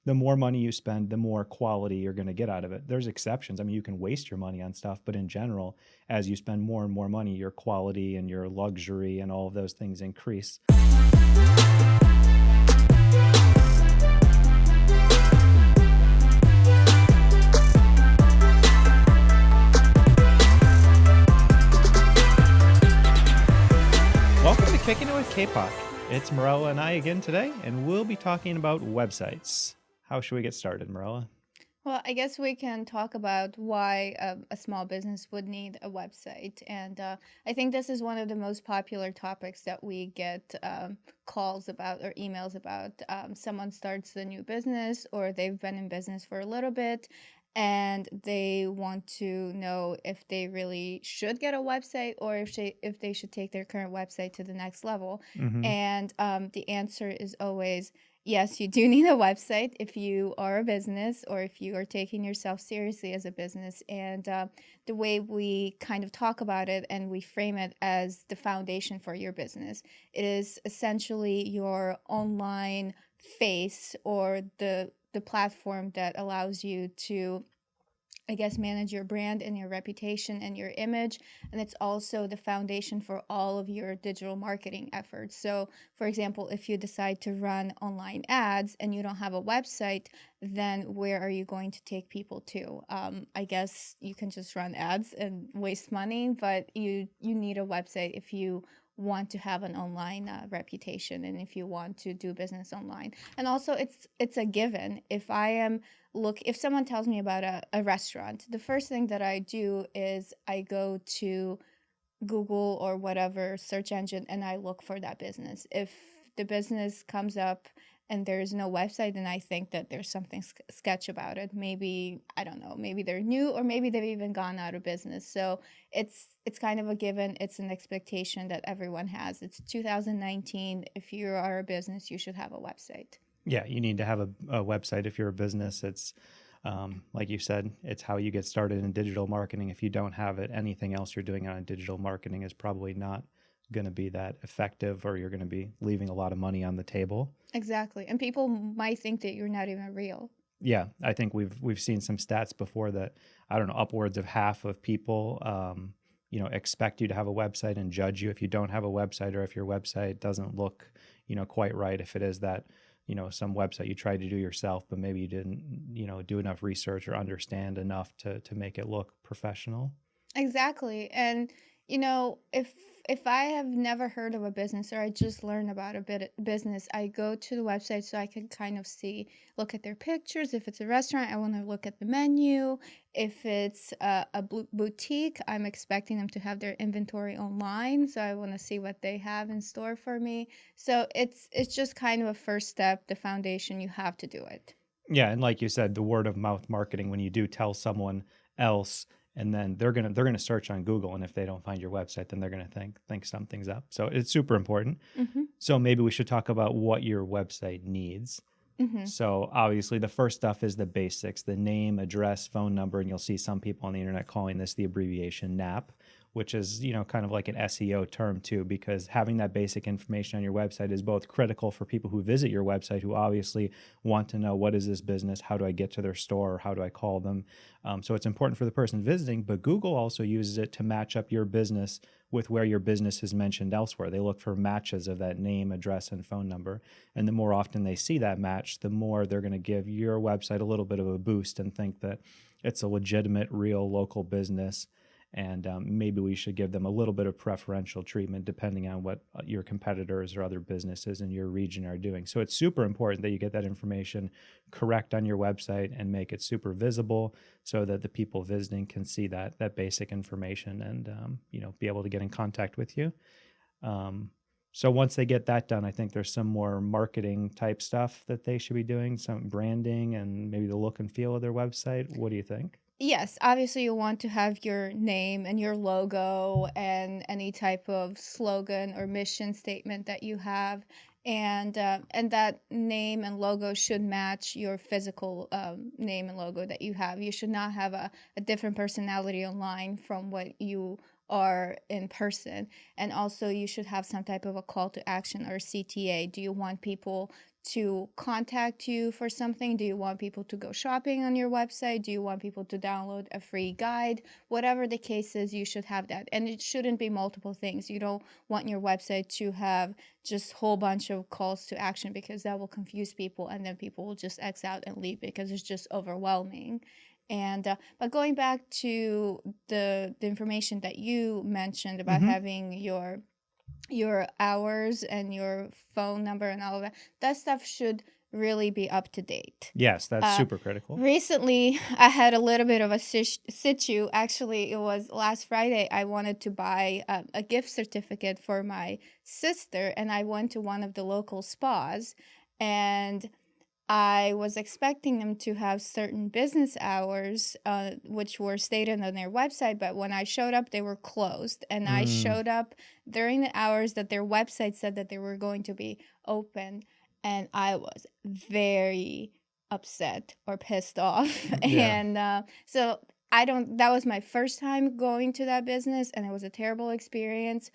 the more money you spend, the more quality you're going to get out of it. There's exceptions. I mean, you can waste your money on stuff, but in general, as you spend more and more money, your quality and your luxury and all of those things increase. Welcome to Kickin with Kapok. It's Morella and I again today, and we'll be talking about websites. How should we get started, Morella? Well, I guess we can talk about why a small business would need a website. And I think this is one of the most popular topics that we get calls about or emails about. Someone starts a new business or they've been in business for a little bit and they want to know if they really should get a website or if they should take their current website to the next level. Mm-hmm. And the answer is always yes, you do need a website if you are a business or if you are taking yourself seriously as a business. And the way we kind of talk about it and we frame it as the foundation for your business, it is essentially your online face or the platform that allows you to, I guess, manage your brand and your reputation and your image. And it's also the foundation for all of your digital marketing efforts. So, for example, if you decide to run online ads and you don't have a website, then where are you going to take people to? I guess you can just run ads and waste money, but you need a website if you want to have an online reputation and if you want to do business online. And also it's a given. If someone tells me about a restaurant, the first thing that I do is I go to Google or whatever search engine and I look for that business. If the business comes up and there's no website, then I think that there's something sketch about it. Maybe, I don't know, maybe they're new or maybe they've even gone out of business. So it's kind of a given. It's an expectation that everyone has. It's 2019. If you are a business, you should have a website. Yeah, you need to have a website if you're a business. It's like you said, it's how you get started in digital marketing. If you don't have it, anything else you're doing on digital marketing is probably not going to be that effective, or you're going to be leaving a lot of money on the table. Exactly. And people might think that you're not even real. Yeah, I think we've seen some stats before that, I don't know, upwards of half of people expect you to have a website and judge you if you don't have a website, or if your website doesn't look quite right. If it is that some website you tried to do yourself, but maybe you didn't do enough research or understand enough to make it look professional. Exactly. And if I have never heard of a business or I just learned about a business, I go to the website so I can kind of look at their pictures. If it's a restaurant, I want to look at the menu. If it's a boutique, I'm expecting them to have their inventory online, so I want to see what they have in store for me. So it's just kind of a first step, the foundation. You have to do it. Yeah, and like you said, the word of mouth marketing, when you do tell someone else, and then they're gonna search on Google, and if they don't find your website, then they're gonna think something's up. So it's super important. Mm-hmm. So maybe we should talk about what your website needs. Mm-hmm. So obviously the first stuff is the basics, the name, address, phone number, and you'll see some people on the internet calling this the abbreviation NAP, which is, kind of like an SEO term too, because having that basic information on your website is both critical for people who visit your website, who obviously want to know, what is this business? How do I get to their store? Or how do I call them? So it's important for the person visiting, but Google also uses it to match up your business with where your business is mentioned elsewhere. They look for matches of that name, address, and phone number. And the more often they see that match, the more they're going to give your website a little bit of a boost and think that it's a legitimate, real local business. And maybe we should give them a little bit of preferential treatment depending on what your competitors or other businesses in your region are doing. So it's super important that you get that information correct on your website and make it super visible so that the people visiting can see that basic information and be able to get in contact with you. So once they get that done, I think there's some more marketing type stuff that they should be doing, some branding and maybe the look and feel of their website. What do you think? Yes, obviously you want to have your name and your logo and any type of slogan or mission statement that you have, and that name and logo should match your physical name and logo that you have. You should not have a different personality online from what you are in person. And also you should have some type of a call to action or CTA. Do you want people to contact you for something? Do you want people to go shopping on your website? Do you want people to download a free guide? Whatever the case is, you should have that. And it shouldn't be multiple things. You don't want your website to have just a whole bunch of calls to action, because that will confuse people, and then people will just X out and leave because it's just overwhelming. And but going back to the information that you mentioned about Mm-hmm. having your hours and your phone number and all of that, that stuff should really be up to date. Yes, that's super critical. Recently, I had a little bit of a situ. Actually, it was last Friday. I wanted to buy a gift certificate for my sister, and I went to one of the local spas, and I was expecting them to have certain business hours, which were stated on their website, but when I showed up, they were closed. And I showed up during the hours that their website said that they were going to be open, and I was very upset or pissed off. Yeah. And so that was my first time going to that business, and it was a terrible experience.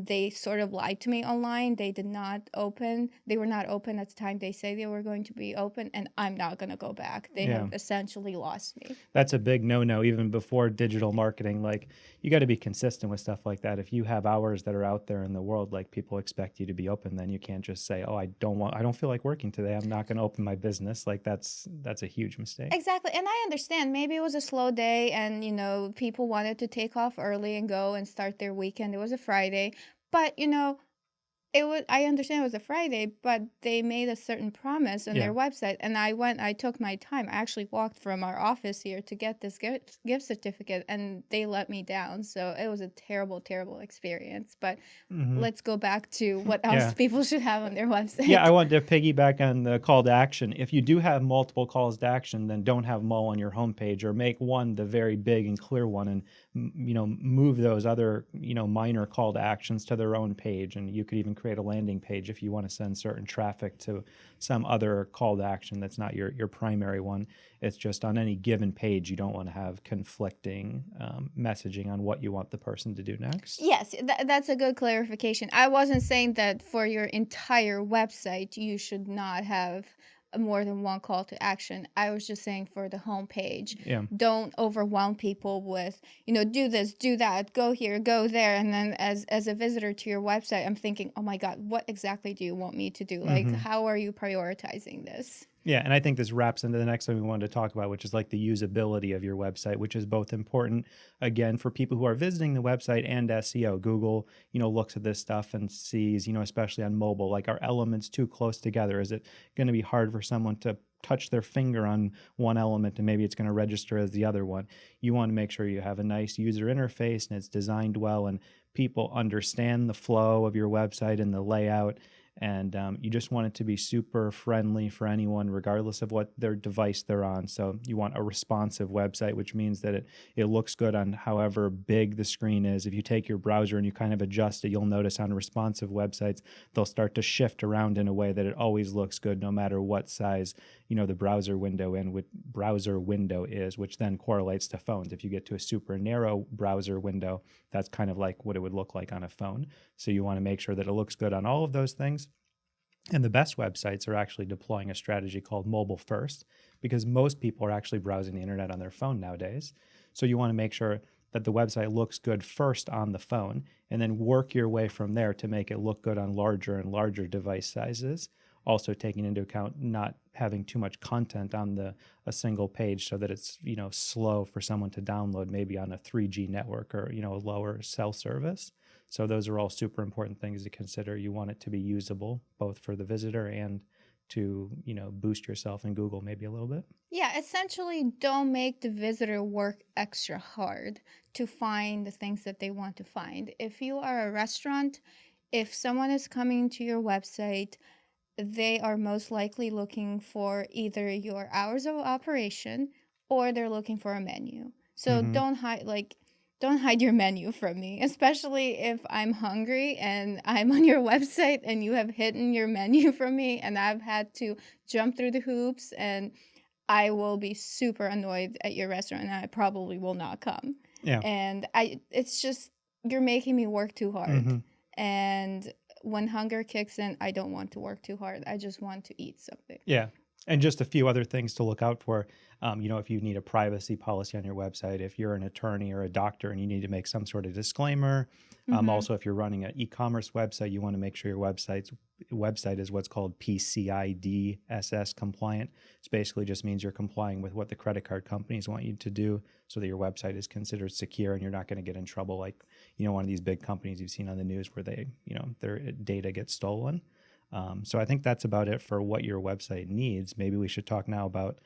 They sort of lied to me online. They did not open. They were not open at the time they say they were going to be open, and I'm not going to go back. They Yeah. have essentially lost me. That's a big no-no even before digital marketing. Like, you got to be consistent with stuff like that. If you have hours that are out there in the world, like, people expect you to be open, then you can't just say, "Oh, I don't feel like working today. I'm not going to open my business." Like, that's a huge mistake. Exactly. And I understand maybe it was a slow day, and people wanted to take off early and go and start their weekend. It was a Friday. But I understand it was a Friday, but they made a certain promise on their website, and I took my time. I actually walked from our office here to get this gift certificate, and they let me down. So it was a terrible, terrible experience. But let's go back to what else people should have on their website. Yeah, I wanted to piggyback on the call to action. If you do have multiple calls to action, then don't have them all on your homepage, or make one the very big and clear one, and move those other minor call to actions to their own page. And you could even create a landing page if you want to send certain traffic to some other call to action that's not your primary one. It's just on any given page, you don't want to have conflicting messaging on what you want the person to do next. Yes, that's a good clarification. I wasn't saying that for your entire website you should not have more than one call to action. I was just saying for the homepage, don't overwhelm people with, do this, do that, go here, go there. And then as a visitor to your website, I'm thinking, oh my God, what exactly do you want me to do? Like, how are you prioritizing this? Yeah, and I think this wraps into the next thing we wanted to talk about, which is like the usability of your website, which is both important, again, for people who are visiting the website and SEO. Google, looks at this stuff and sees, especially on mobile, like, are elements too close together? Is it going to be hard for someone to touch their finger on one element and maybe it's going to register as the other one? You want to make sure you have a nice user interface and it's designed well and people understand the flow of your website and the layout. And you just want it to be super friendly for anyone, regardless of what their device they're on. So you want a responsive website, which means that it looks good on however big the screen is. If you take your browser and you kind of adjust it, you'll notice on responsive websites, they'll start to shift around in a way that it always looks good, no matter what size, the browser window is, which then correlates to phones. If you get to a super narrow browser window, that's kind of like what it would look like on a phone. So you want to make sure that it looks good on all of those things. And the best websites are actually deploying a strategy called mobile first, because most people are actually browsing the internet on their phone nowadays. So you want to make sure that the website looks good first on the phone, and then work your way from there to make it look good on larger and larger device sizes. Also taking into account not having too much content on a single page, so that it's slow for someone to download, maybe on a 3G network or a lower cell service. So those are all super important things to consider. You want it to be usable both for the visitor and to boost yourself in Google maybe a little bit. Yeah, essentially, don't make the visitor work extra hard to find the things that they want to find. If you are a restaurant, if someone is coming to your website, they are most likely looking for either your hours of operation or they're looking for a menu. So don't hide your menu from me, especially if I'm hungry and I'm on your website and you have hidden your menu from me and I've had to jump through the hoops, and I will be super annoyed at your restaurant and I probably will not come. Yeah. And it's just, you're making me work too hard. And when hunger kicks in, I don't want to work too hard. I just want to eat something. Yeah. And just a few other things to look out for. If you need a privacy policy on your website, if you're an attorney or a doctor and you need to make some sort of disclaimer. Also, if you're running an e-commerce website, you want to make sure your website is what's called PCI DSS compliant. It basically just means you're complying with what the credit card companies want you to do so that your website is considered secure and you're not going to get in trouble like, one of these big companies you've seen on the news where they, their data gets stolen. So I think that's about it for what your website needs. Maybe we should talk now about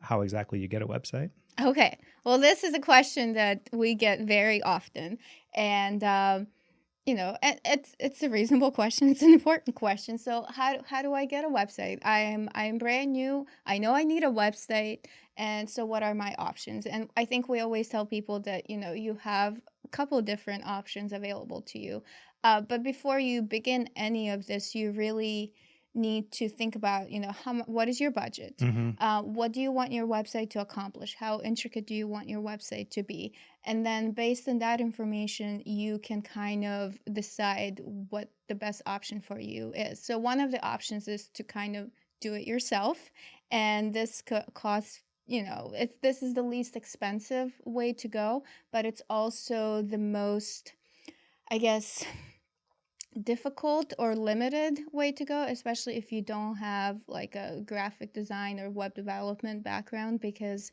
how exactly you get a website. Okay. Well, this is a question that we get very often. And, it's a reasonable question. It's an important question. So how do I get a website? I'm brand new. I know I need a website. And so what are my options? And I think we always tell people that, you have a couple different options available to you. But before you begin any of this, you really need to think about, what is your budget? What do you want your website to accomplish? How intricate do you want your website to be? And then based on that information, you can kind of decide what the best option for you is. So one of the options is to kind of do it yourself. And this costs, this is the least expensive way to go, but it's also the most, I guess, difficult or limited way to go, especially if you don't have like a graphic design or web development background, because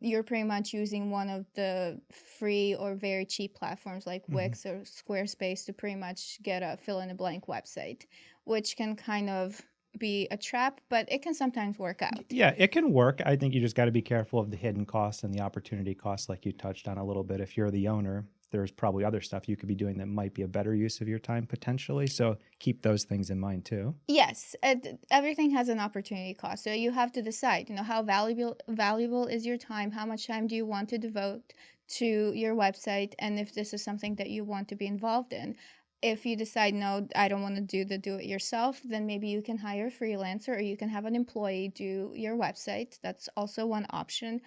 you're pretty much using one of the free or very cheap platforms like Wix or Squarespace to pretty much get a fill-in-the-blank website, which can kind of be a trap, but it can sometimes work out. Yeah, it can work. I think you just got to be careful of the hidden costs and the opportunity costs, like you touched on a little bit. If you're the owner, there's probably other stuff you could be doing that might be a better use of your time potentially. So keep those things in mind too. Yes, everything has an opportunity cost. So you have to decide, how valuable is your time? How much time do you want to devote to your website? And if this is something that you want to be involved in. If you decide, no, I don't want to do it yourself, then maybe you can hire a freelancer or you can have an employee do your website. That's also one option.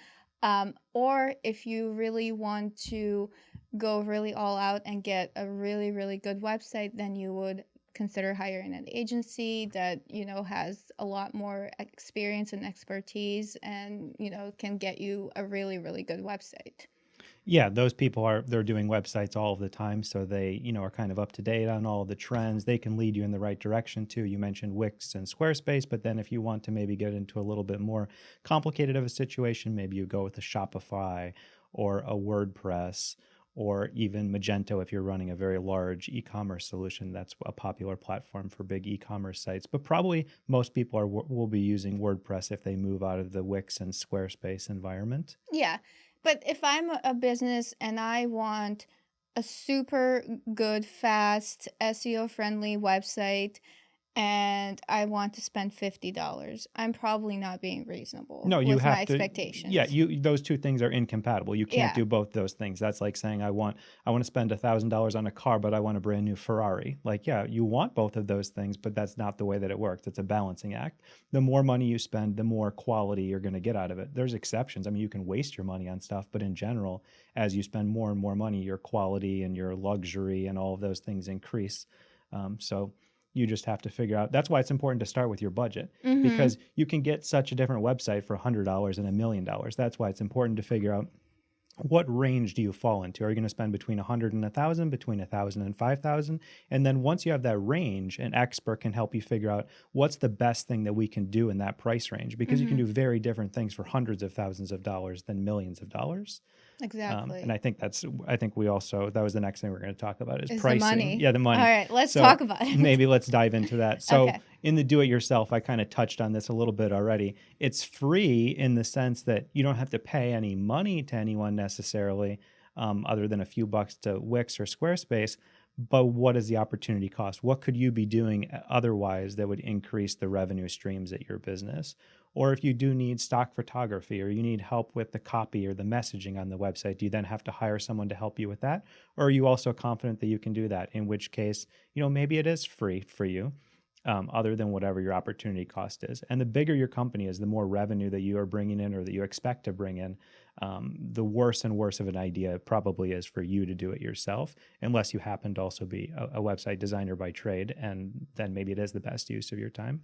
Or if you really want to go really all out and get a really, really good website, then you would consider hiring an agency that, has a lot more experience and expertise and, can get you a really, really good website. Yeah, those people they're doing websites all of the time. So they, are kind of up to date on all of the trends. They can lead you in the right direction too. You mentioned Wix and Squarespace, but then if you want to maybe get into a little bit more complicated of a situation, maybe you go with a Shopify or a WordPress or even Magento if you're running a very large e-commerce solution. That's a popular platform for big e-commerce sites. But probably most people will be using WordPress if they move out of the Wix and Squarespace environment. Yeah. But if I'm a business and I want a super good, fast, SEO-friendly website and I want to spend $50, I'm probably not being reasonable with my expectations. Yeah, those two things are incompatible. You can't do both those things. That's like saying I want to spend $1,000 on a car, but I want a brand new Ferrari. Like, yeah, you want both of those things, but that's not the way that it works. It's a balancing act. The more money you spend, the more quality you're going to get out of it. There's exceptions. I mean, you can waste your money on stuff, but in general, as you spend more and more money, your quality and your luxury and all of those things increase. So you just have to figure out. That's why it's important to start with your budget, because you can get such a different website for $100 and $1 million. That's why it's important to figure out what range do you fall into. Are you going to spend between 100 and 1,000, between 1,000 and 5,000? And then once you have that range, an expert can help you figure out what's the best thing that we can do in that price range, because you can do very different things for hundreds of thousands of dollars than millions of dollars. Exactly. And I think we also, that was the next thing we're going to talk about is The pricing. money. Yeah, the money. All right, let's talk about it. Maybe let's dive into that. So Okay. In the do-it-yourself, I kind of touched on this a little bit already. It's free in the sense that you don't have to pay any money to anyone necessarily, other than a few bucks to Wix or Squarespace. But what is the opportunity cost? What could you be doing otherwise that would increase the revenue streams at your business? Or if you do need stock photography or you need help with the copy or the messaging on the website, do you then have to hire someone to help you with that? Or are you also confident that you can do that? In which case, maybe it is free for you. other than whatever your opportunity cost is. And the bigger your company is, the more revenue that you are bringing in or that you expect to bring in, the worse and worse of an idea it probably is for you to do it yourself, unless you happen to also be a website designer by trade, and then maybe it is the best use of your time.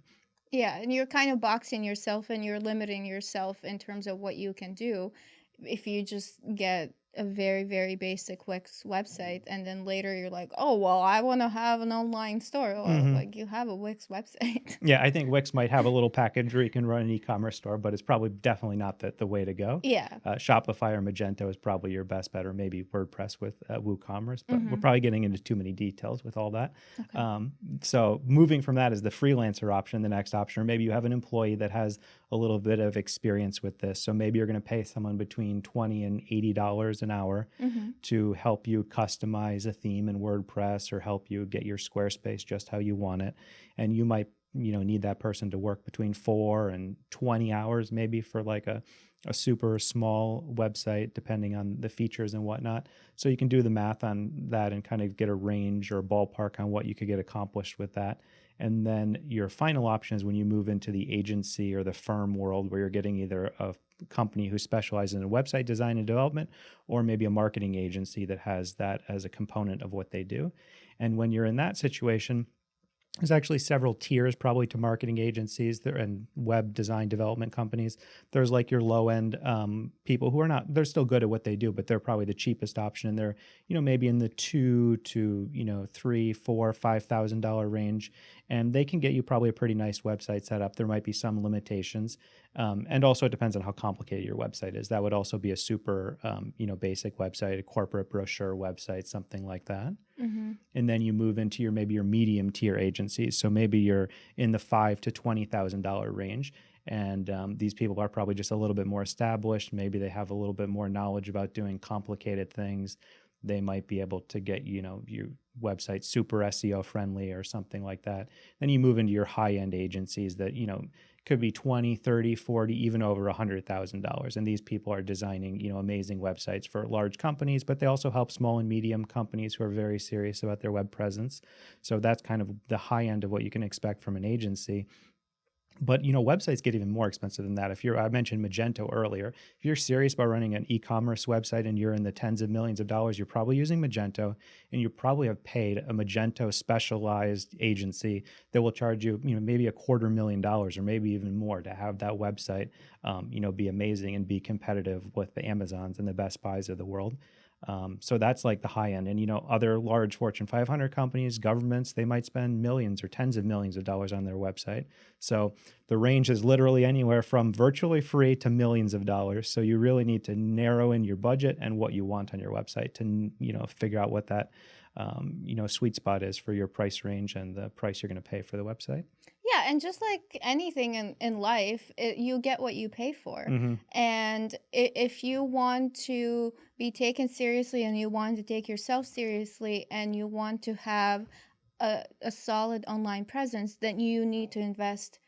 Yeah, and you're kind of boxing yourself and you're limiting yourself in terms of what you can do if you just get a very, very basic Wix website and then later you're like, oh, well, I want to have an online store. Well, Mm-hmm. like you have a Wix website. Yeah, I think Wix might have a little package where you can run an e-commerce store, but it's probably definitely not the way to go. Yeah. Shopify or Magento is probably your best bet, or maybe WordPress with WooCommerce, but we're Mm-hmm. probably getting into too many details with all that. Okay. So moving from that is the freelancer option, the next option, or maybe you have an employee that has a little bit of experience with this. So maybe you're going to pay someone between $20 and $80 an hour Mm-hmm. to help you customize a theme in WordPress or help you get your Squarespace just how you want it. And you might need that person to work between 4 and 20 hours maybe for like a super small website, depending on the features and whatnot. So you can do the math on that and kind of get a range or a ballpark on what you could get accomplished with that. And then your final option is when you move into the agency or the firm world, where you're getting either a company who specializes in website design and development, or maybe a marketing agency that has that as a component of what they do. And when you're in that situation, there's actually several tiers probably to marketing agencies there and web design development companies. There's like your low end people who are not, they're still good at what they do, but they're probably the cheapest option. And they're, maybe in the $2 to, $3, $4, $5,000 range. And they can get you probably a pretty nice website set up. There might be some limitations. And also it depends on how complicated your website is. That would also be a super, basic website, a corporate brochure website, something like that. Mm-hmm. And then you move into your medium tier agencies. So maybe you're in the $5,000 to $20,000 range, and these people are probably just a little bit more established. Maybe they have a little bit more knowledge about doing complicated things. They might be able to get your website super SEO friendly or something like that. Then you move into your high end agencies that could be 20, 30, 40, even over $100,000. And these people are designing, amazing websites for large companies, but they also help small and medium companies who are very serious about their web presence. So that's kind of the high end of what you can expect from an agency. But websites get even more expensive than that. I mentioned Magento earlier. If you're serious about running an e-commerce website and you're in the tens of millions of dollars, you're probably using Magento, and you probably have paid a Magento specialized agency that will charge you, maybe $250,000 or maybe even more to have that website, be amazing and be competitive with the Amazons and the Best Buys of the world. So that's like the high end. And, other large Fortune 500 companies, governments, they might spend millions or tens of millions of dollars on their website. So the range is literally anywhere from virtually free to millions of dollars. So you really need to narrow in your budget and what you want on your website to, figure out what that, sweet spot is for your price range and the price you're going to pay for the website. Yeah, and just like anything in life, you get what you pay for. Mm-hmm. And if you want to be taken seriously and you want to take yourself seriously and you want to have a solid online presence, then you need to invest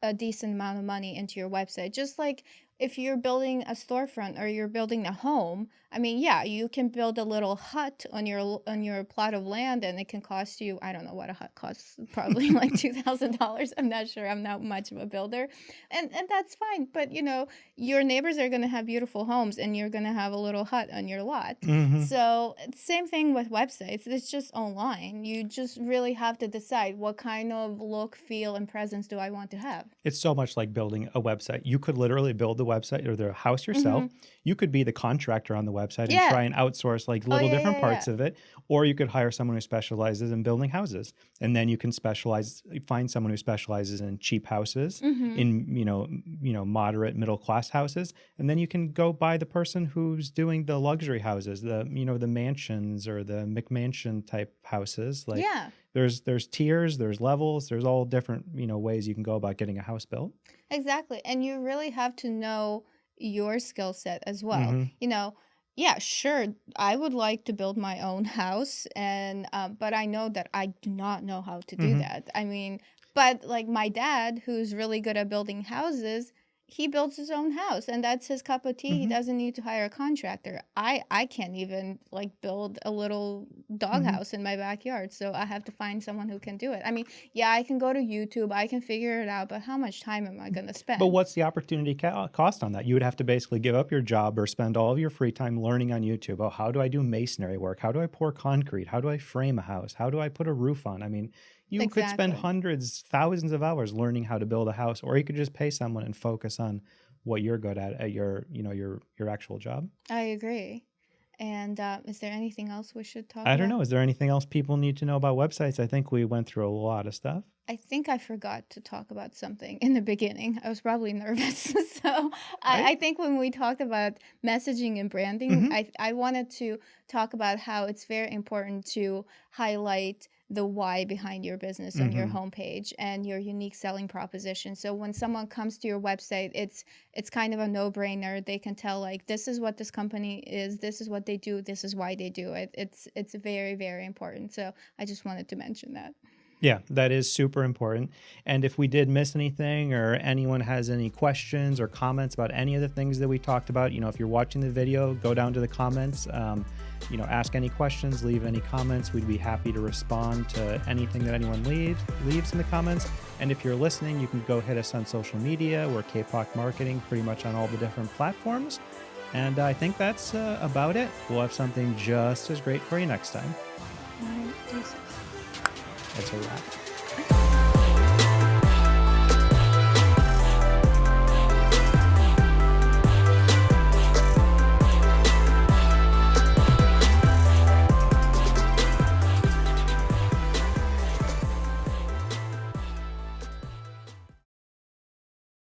a decent amount of money into your website. Just like if you're building a storefront or you're building a home, I mean, yeah, you can build a little hut on your plot of land, and it can cost you, I don't know what a hut costs, probably like $2,000. I'm not sure. I'm not much of a builder, and that's fine. But your neighbors are gonna have beautiful homes, and you're gonna have a little hut on your lot. Mm-hmm. So same thing with websites. It's just online. You just really have to decide what kind of look, feel, and presence do I want to have. It's so much like building a website. You could literally build the website or the house yourself. Mm-hmm. You could be the contractor on the website and Yeah. try and outsource like Oh, little yeah, different yeah, parts yeah. of it. Or you could hire someone who specializes in building houses. And then you can find someone who specializes in cheap houses, Mm-hmm. in moderate middle class houses. And then you can go buy the person who's doing the luxury houses, the mansions or the McMansion type houses. Like Yeah. there's tiers, there's levels, there's all different, ways you can go about getting a house built. Exactly. And you really have to know your skill set as well. Mm-hmm. Yeah, sure, I would like to build my own house, and but I know that I do not know how to do Mm-hmm. that. I mean, but like my dad, who's really good at building houses, he builds his own house and that's his cup of tea. He Hmm. doesn't need to hire a contractor. I can't even like build a little Hmm. doghouse in my backyard, so I have to find someone who can do it. I mean, yeah, I can go to YouTube, I can figure it out, but how much time am I going to But spend? what's the opportunity cost on that? You would have to basically give up your job or spend all of your free time learning on YouTube. Oh, how do I do masonry work? How do I pour concrete? How do I frame a house? How do I put a roof on? I mean, you could spend Exactly. hundreds, thousands of hours learning how to build a house, or you could just pay someone and focus on what you're good at your, your actual job. I agree. And is there anything else we should talk I don't about? know. Is there anything else people need to know about websites? I think we went through a lot of stuff. I think I forgot to talk about something in the beginning. I was probably nervous. So I I think when we talked about messaging and branding, hmm I wanted to talk about how it's very important to highlight the why behind your business on your hmm homepage and your unique selling proposition. So when someone comes to your website, it's kind of a no-brainer. They can tell like this is what this company is, this is what they do, this is why they do it. It's very, very important. So I just wanted to mention that. Yeah, that is super important. And if we did miss anything or anyone has any questions or comments about any of the things that we talked about, if you're watching the video, go down to the comments, ask any questions, leave any comments. We'd be happy to respond to anything that anyone leaves in the comments. And if you're listening, you can go hit us on social media. We're Kapok Marketing pretty much on all the different platforms. And I think that's about it. We'll have something just as great for you next time. All right, deuces. That's a wrap.